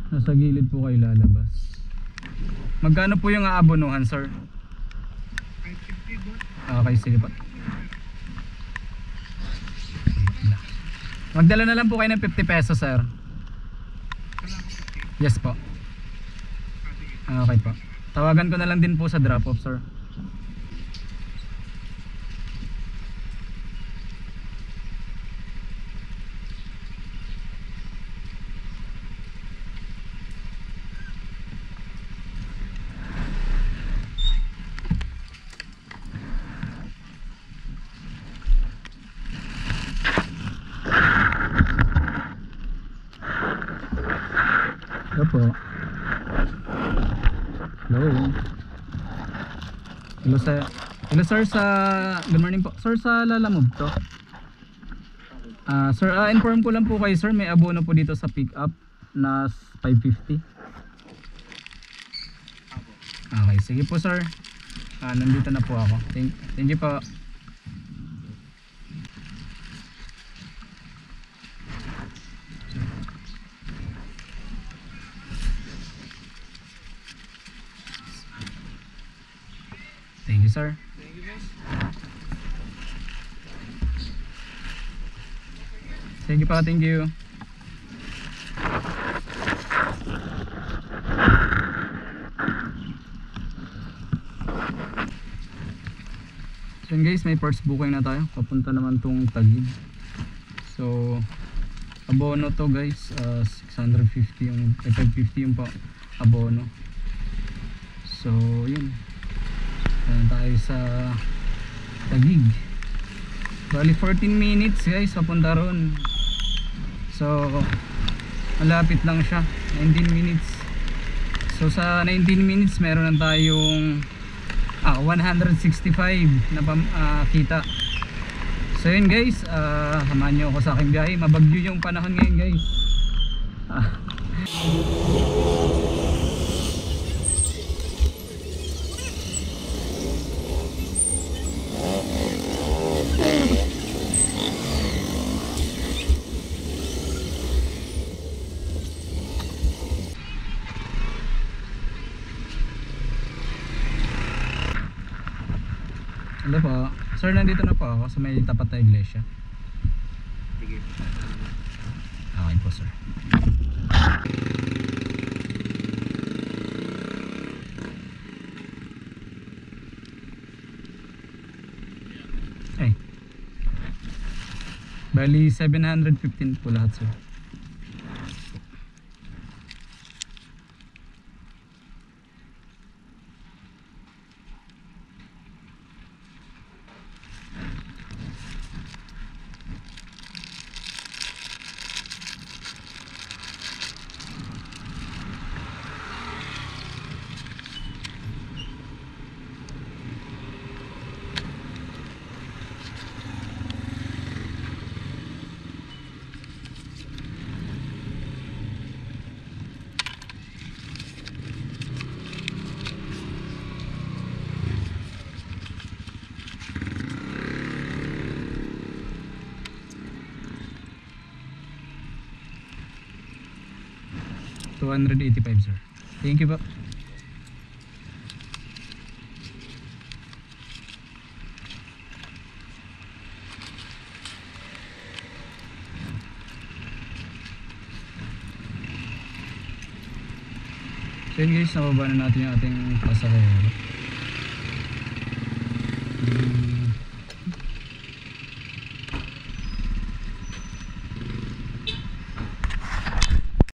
Nasa gilid po kayo lalabas. Magkano po yung aabonuhan, sir? 550 boss. Okay, sige po. Magdala na lang po kayo ng 50 pesos, sir. Yes po. Okay po. Tawagan ko na lang din po sa drop off, sir. Hello po. Hello. Hello sir. Hello sir sa good morning po. Sir sa Lalamove to. Sir, inform ko lang po kayo sir, may abono po dito sa pick up na 550. Okay, sige po sir. Nandito na po ako. Thank you po. Thank you, sir. Thank you, boss. Thank you pa, thank you. So guys, may parts booking na tayo. Papunta naman tong Taguig. So abono to guys, 650 yung 550 yung pa abono. So yun. Ayan tayo sa Taguig. Bali 14 minutes guys papunta ron. So malapit lang siya, 19 minutes. So sa 19 minutes meron na tayong 165 na kita. So yun guys, samahan nyo ako sa aking biyahe. Mabagyo yung panahon ngayon guys. Hello po. Sir, nandito na po ako sa may tapat na iglesia. Sige po. Okay po sir. Ay. Bali 715 po lahat sir. $285 sir. Thank you po. So yun guys, nababa na natin yung ating pasahero.